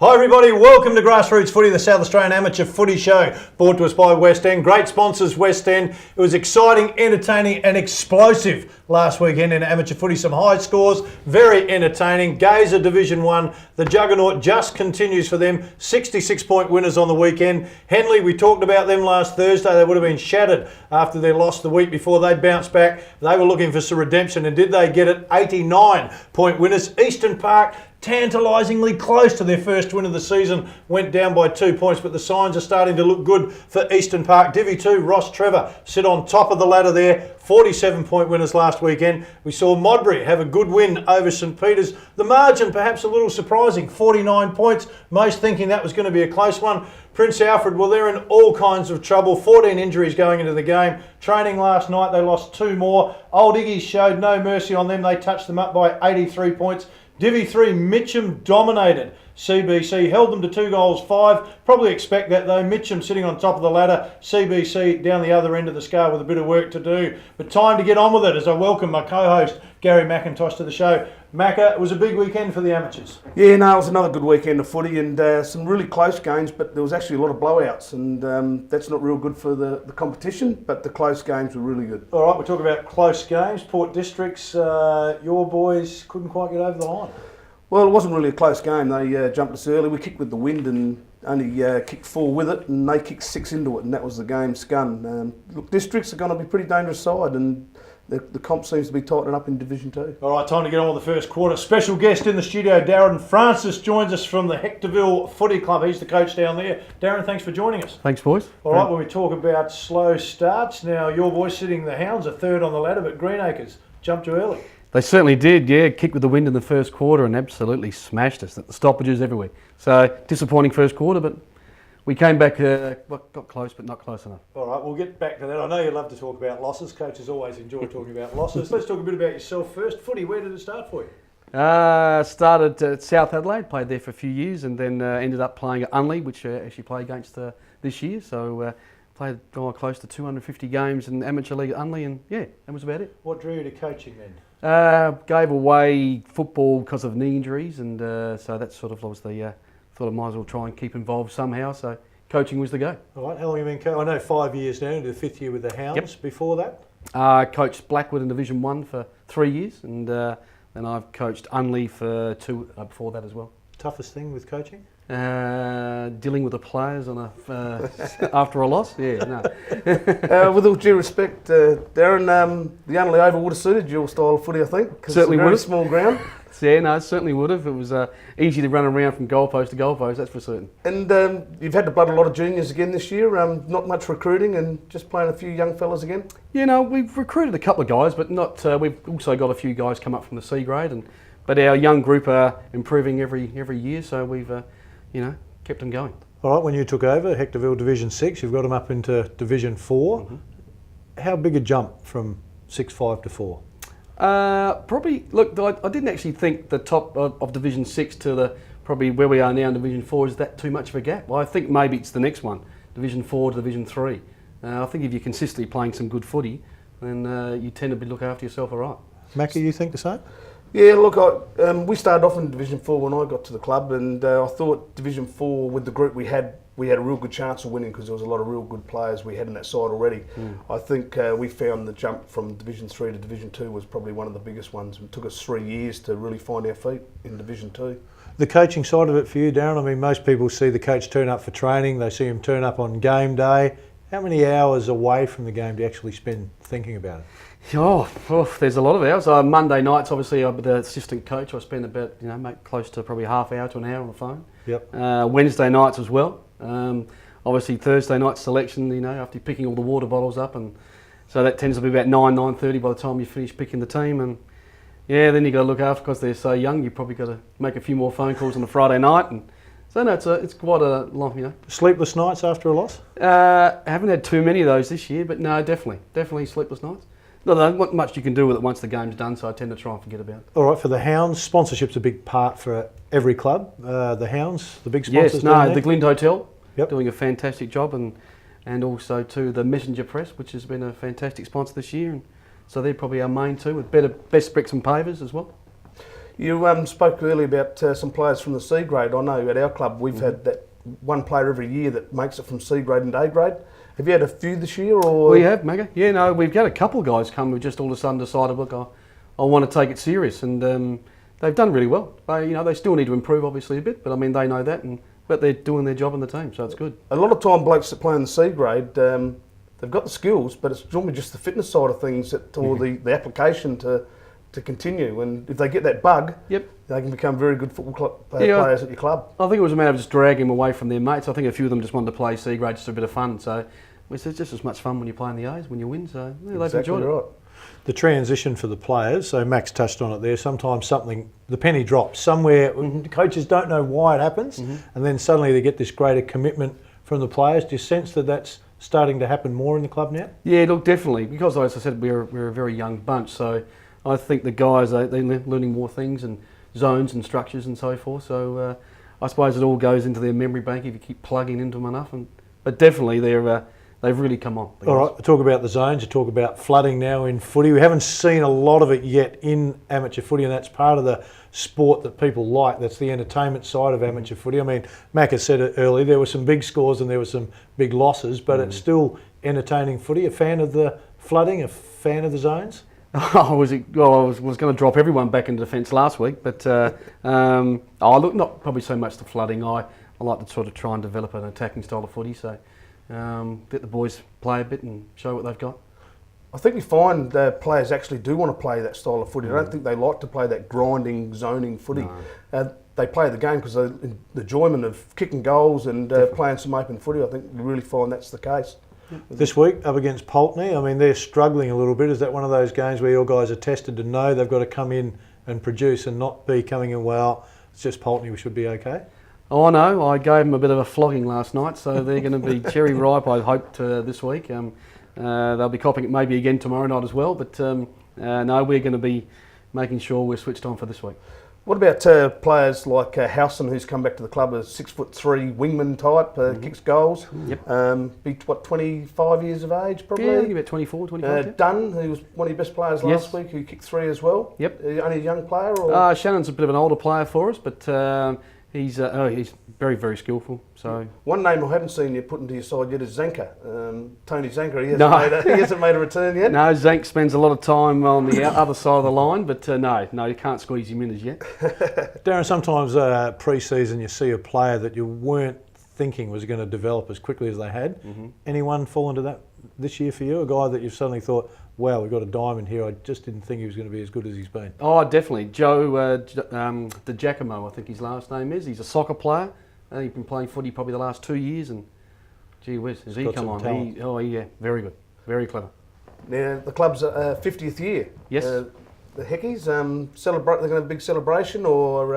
Hi everybody, welcome to Grassroots Footy, the South Australian Amateur Footy Show, brought to us by West End. Great sponsors, West End. It was exciting, entertaining and explosive last weekend in amateur footy. Some high scores, very entertaining. Gazer Division 1, the juggernaut just continues for them. 66-point winners on the weekend. Henley, we talked about them last Thursday. They would have been shattered after their loss the week before. They bounced back. They were looking for some redemption, and did they get it? 89-point winners. Eastern Park, tantalisingly close to their first win of the season, went down by 2 points, but the signs are starting to look good for Eastern Park. Divi 2, Ross Trevor sit on top of the ladder there, 47-point winners last weekend. We saw Modbury have a good win over St Peters. The margin perhaps a little surprising, 49 points, most thinking that was going to be a close one. Prince Alfred, well, they're in all kinds of trouble. 14 injuries going into the game. Training last night, they lost 2 more. Old Iggy's showed no mercy on them. They touched them up by 83 points. Divi 3, Mitcham dominated CBC, held them to 2-5. Probably expect that though. Mitcham sitting on top of the ladder, CBC down the other end of the scale with a bit of work to do. But time to get on with it as I welcome my co-host Gary McIntosh to the show. Macca, it was a big weekend for the amateurs. Yeah, no, it was another good weekend of footy and some really close games, but there was actually a lot of blowouts, and that's not real good for the competition, but the close games were really good. All right, we'll talk about close games. Port Districts, your boys couldn't quite get over the line. Well, it wasn't really a close game. They jumped us early. We kicked with the wind and only kicked 4 with it, and they kicked 6 into it, and that was the game's gun. Look, Districts are going to be a pretty dangerous side, and the comp seems to be tightening up in Division 2. All right, time to get on with the first quarter. Special guest in the studio, Darren Francis, joins us from the Hectorville Footy Club. He's the coach down there. Darren, thanks for joining us. Thanks, boys. All right, when we talk about slow starts, now your boys sitting, the Hounds are third on the ladder, but Greenacres jumped too early. They certainly did, yeah. Kicked with the wind in the first quarter and absolutely smashed us. The stoppages everywhere. So, disappointing first quarter, but we came back, got close, but not close enough. All right, we'll get back to that. I know you love to talk about losses. Coaches always enjoy talking about losses. Let's talk a bit about yourself first. Footy, where did it start for you? Started at South Adelaide, played there for a few years, and then ended up playing at Unley, which actually played against this year. So, played close to 250 games in amateur league at Unley, and yeah, that was about it. What drew you to coaching then? Gave away football because of knee injuries, and so that sort of was the thought I might as well try and keep involved somehow. So coaching was the go. All right, how long have you been coaching? I know 5 years now, into the 5th year with the Hounds. Yep. Before that? Coached Blackwood in Division 1 for 3 years, and then I've coached Unley for 2 before that as well. Toughest thing with coaching? Dealing with the players on after a loss, yeah, no. With all due respect, Darren, the Unley Oval would have suited your style of footy, I think. Certainly would have. Small ground. Yeah, no, it certainly would have. It was easy to run around from goalpost to goalpost, that's for certain. And you've had to blood a lot of juniors again this year. Not much recruiting and just playing a few young fellas again. You know, we've recruited a couple of guys, but not. We've also got a few guys come up from the C grade, but our young group are improving every year. So we've kept them going. All right, when you took over Hectorville Division 6, you've got them up into Division 4. Mm-hmm. How big a jump from 6-5 to 4? Probably, look, I didn't actually think the top of Division 6 to probably where we are now in Division 4 is that too much of a gap. Well, I think maybe it's the next one, Division 4 to Division 3. I think if you're consistently playing some good footy, then you tend to look after yourself all right. Macca, you think the same? Yeah, look, we started off in Division 4 when I got to the club, and I thought Division 4, with the group we had a real good chance of winning because there was a lot of real good players we had in that side already. I think we found the jump from Division 3 to Division 2 was probably one of the biggest ones. It took us 3 years to really find our feet in Division 2. The coaching side of it for you, Darren, I mean, most people see the coach turn up for training, they see him turn up on game day. How many hours away from the game do you actually spend thinking about it? Oh, there's a lot of hours. Monday nights, obviously, I'm the assistant coach. I spend about, close to probably half hour to an hour on the phone. Yep. Wednesday nights as well. Obviously, Thursday night selection, after you're picking all the water bottles up. And so that tends to be about 9:30 by the time you finish picking the team. And yeah, then you got to look after, because they're so young, you probably got to make a few more phone calls on a Friday night. And so no, it's quite a long, Sleepless nights after a loss? I haven't had too many of those this year, but no, definitely sleepless nights. No, not much you can do with it once the game's done, so I tend to try and forget about it. All right, for the Hounds, sponsorship's a big part for every club. The Hounds, the big sponsors. Yes, the Glynde Hotel, yep, doing a fantastic job, and also to the Messenger Press, which has been a fantastic sponsor this year. And so they're probably our main two, with best bricks and pavers as well. You spoke earlier about some players from the C grade. I know at our club we've had that one player every year that makes it from C grade into A grade. Have you had a few this year? Or We have, Magga. Yeah, no, we've got a couple of guys come who just all of a sudden decided, look, I want to take it serious, and they've done really well. They still need to improve, obviously, a bit, but I mean, they know that, but they're doing their job in the team, so it's good. A lot of time blokes that play in the C grade, they've got the skills, but it's normally just the fitness side of things or the application to continue. And if they get that bug, Yep. they can become very good football players at your club. I think it was a matter of just dragging them away from their mates. I think a few of them just wanted to play C grade just for a bit of fun. So it's just as much fun when you play in the A's when you win. So yeah, they've Exactly enjoyed right. it. The transition for the players, so Max touched on it there, sometimes the penny drops. Somewhere, coaches don't know why it happens, and then suddenly they get this greater commitment from the players. Do you sense that that's starting to happen more in the club now? Yeah, look, definitely. Because as I said, we're a very young bunch. So I think the guys, they're learning more things and zones and structures and so forth. So I suppose it all goes into their memory bank if you keep plugging into them enough. But definitely they've really come on. All right, talk about the zones, you talk about flooding now in footy. We haven't seen a lot of it yet in amateur footy, and that's part of the sport that people like. That's the entertainment side of amateur footy. I mean, Mac has said it earlier, there were some big scores and there were some big losses, but it's still entertaining footy. A fan of the flooding, a fan of the zones? I was going to drop everyone back into defence last week, but look, not probably so much the flooding. I like to sort of try and develop an attacking style of footy, so let the boys play a bit and show what they've got. I think you find players actually do want to play that style of footy. I don't think they like to play that grinding, zoning footy. No. They play the game because the enjoyment of kicking goals and playing some open footy. I think you really find that's the case. This week up against Pulteney, I mean, they're struggling a little bit. Is that one of those games where your guys are tested to know they've got to come in and produce and not be coming in, well, it's just Pulteney, we should be okay? Oh no, I gave them a bit of a flogging last night, so they're going to be cherry ripe, I hope, this week. They'll be copping it maybe again tomorrow night as well, but no, we're going to be making sure we're switched on for this week. What about players like Howson, who's come back to the club as 6'3" wingman type, kicks goals? Yep. Be 25 years of age probably? Yeah, I think about 24, 25. Yeah. Dunn, who was one of your best players last week, who kicked 3 as well. Yep. Only a young player? Or? Shannon's a bit of an older player for us, but he's very, very skillful. So one name I haven't seen you put into your side yet is Zanker. Tony Zanker. He hasn't made a return yet. No, Zank spends a lot of time on the other side of the line, but no, you can't squeeze him in as yet. Darren, sometimes pre-season you see a player that you weren't thinking was going to develop as quickly as they had. Anyone fall into that this year for you? A guy that you've suddenly thought, wow, we've got a diamond here. I just didn't think he was going to be as good as he's been. Oh, definitely. Joe De Giacomo, I think his last name is. He's a soccer player. He's been playing footy probably the last 2 years, and gee whiz, has he come on? Yeah, very good. Very clever. Now, the club's 50th year. Yes. The Heckies, they're going to have a big celebration or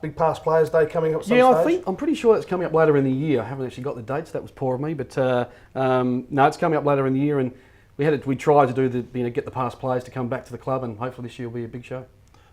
big past players' day coming up some stage? I'm pretty sure it's coming up later in the year. I haven't actually got the dates. That was poor of me, but no, it's coming up later in the year, and we tried to do get the past players to come back to the club, and hopefully this year will be a big show.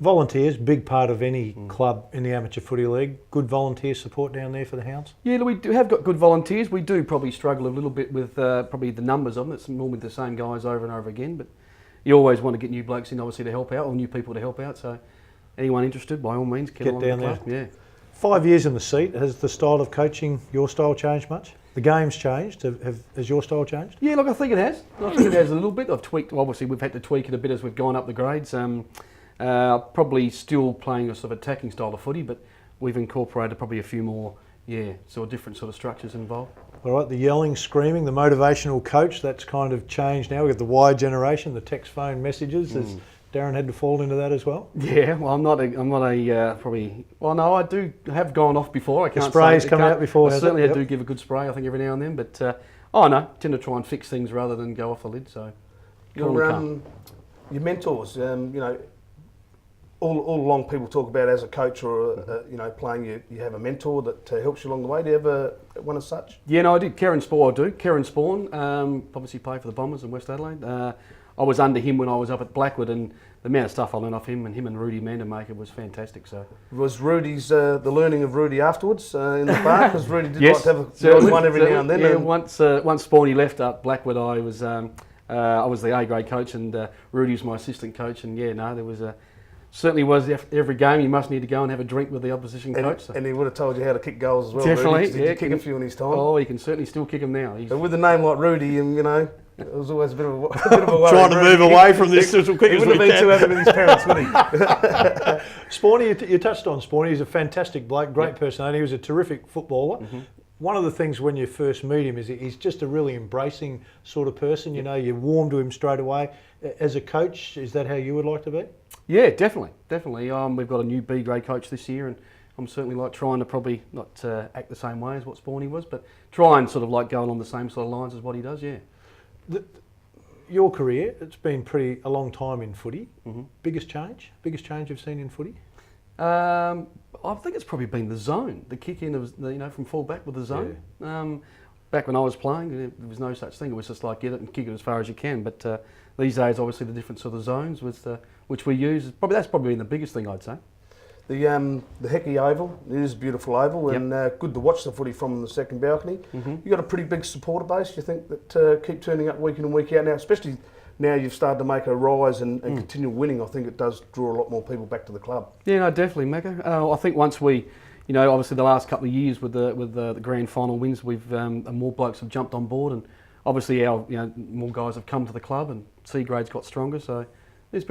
Volunteers, big part of any club in the Amateur Footy League. Good volunteer support down there for the Hounds? Yeah, we have got good volunteers. We do probably struggle a little bit with probably the numbers of them. It's normally the same guys over and over again, but you always want to get new blokes in, obviously, to help out, or new people to help out. So anyone interested, by all means, get along down the club. there. Yeah. 5 years in the seat, has the style of coaching, your style, changed much? The game's changed. Has your style changed? Yeah, look, I think it has. I think it has a little bit. I've tweaked. Obviously, we've had to tweak it a bit as we've gone up the grades. Probably still playing a sort of attacking style of footy, but we've incorporated probably a few more, sort of different sort of structures involved. All right, the yelling, screaming, the motivational coach, that's kind of changed now. We've got the Y generation, the text phone messages. Has Darren had to fall into that as well? Yeah, well, I'm not a probably. Well, no, I do have gone off before. I can't. The spray's come out before. I certainly do give a good spray, I think, every now and then. But no, tend to try and fix things rather than go off the lid. So your mentors, all along people talk about as a coach or playing, you have a mentor that helps you along the way. Do you have one as such? Yeah, no, I did. Kieran Spawn, obviously played for the Bombers in West Adelaide. I was under him when I was up at Blackwood, and the amount of stuff I learned off him and Rudy Mandamaker was fantastic. So was Rudy's the learning of Rudy afterwards in the park? Because Rudy did yes, like to have one every now and then. Yeah, once Spawny left up Blackwood, I was the A grade coach, and Rudy was my assistant coach, and there was certainly was every game. You must need to go and have a drink with the opposition coach. So. And he would have told you how to kick goals as well. Definitely, Rudy. Did you kick a few in his time? Oh, he can certainly still kick them now. But with a name like Rudy, and it was always a bit of a worry. Trying to move away from this as quick He as wouldn't we have been too can. happy with his parents, would he? Sporny, you touched on Sporny. He's a fantastic bloke, great personality. He was a terrific footballer. One of the things when you first meet him is he's just a really embracing sort of person. You warm to him straight away. As a coach, is that how you would like to be? Yeah, definitely. We've got a new B grade coach this year, and I'm certainly trying to probably not act the same way as what Sporny was, but try and sort of go along the same sort of lines as what he does. Yeah. Your career, it's been a long time in footy. Biggest change you've seen in footy? I think it's probably been the zone, the kick in of from full back with the zone. Yeah. Back when I was playing, there was no such thing. It was just get it and kick it as far as you can. But these days, obviously, the different sort of zones which we use, that's probably been the biggest thing, I'd say. The Hecky Oval, it is a beautiful oval, and good to watch the footy from the second balcony. You've got a pretty big supporter base, you think, that keep turning up week in and week out now, especially now you've started to make a rise and continue winning. I think it does draw a lot more people back to the club. Yeah, no, definitely, Mecca. I think once we, obviously the last couple of years with the grand final wins, we've more blokes have jumped on board, and obviously our more guys have come to the club, and C grade's got stronger. So it's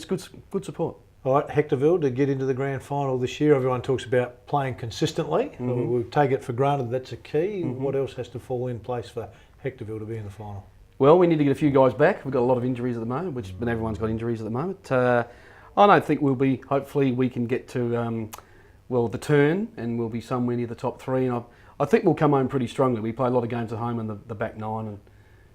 good support. All right, Hectorville to get into the grand final this year. Everyone talks about playing consistently. We'll take it for granted that's a key. What else has to fall in place for Hectorville to be in the final? Well, we need to get a few guys back. We've got a lot of injuries at the moment, but everyone's got injuries at the moment. I don't think hopefully we can get to, the turn, and we'll be somewhere near the top three. And I think we'll come home pretty strongly. We play a lot of games at home in the back nine, and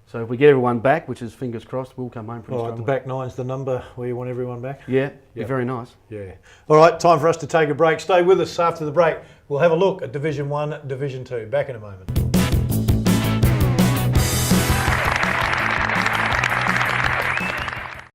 so if we get everyone back, which is fingers crossed, we'll come home pretty strongly. The back nine's the number where you want everyone back? Yeah, be very nice. Yeah. All right, time for us to take a break. Stay with us after the break. We'll have a look at Division 1, Division 2. Back in a moment.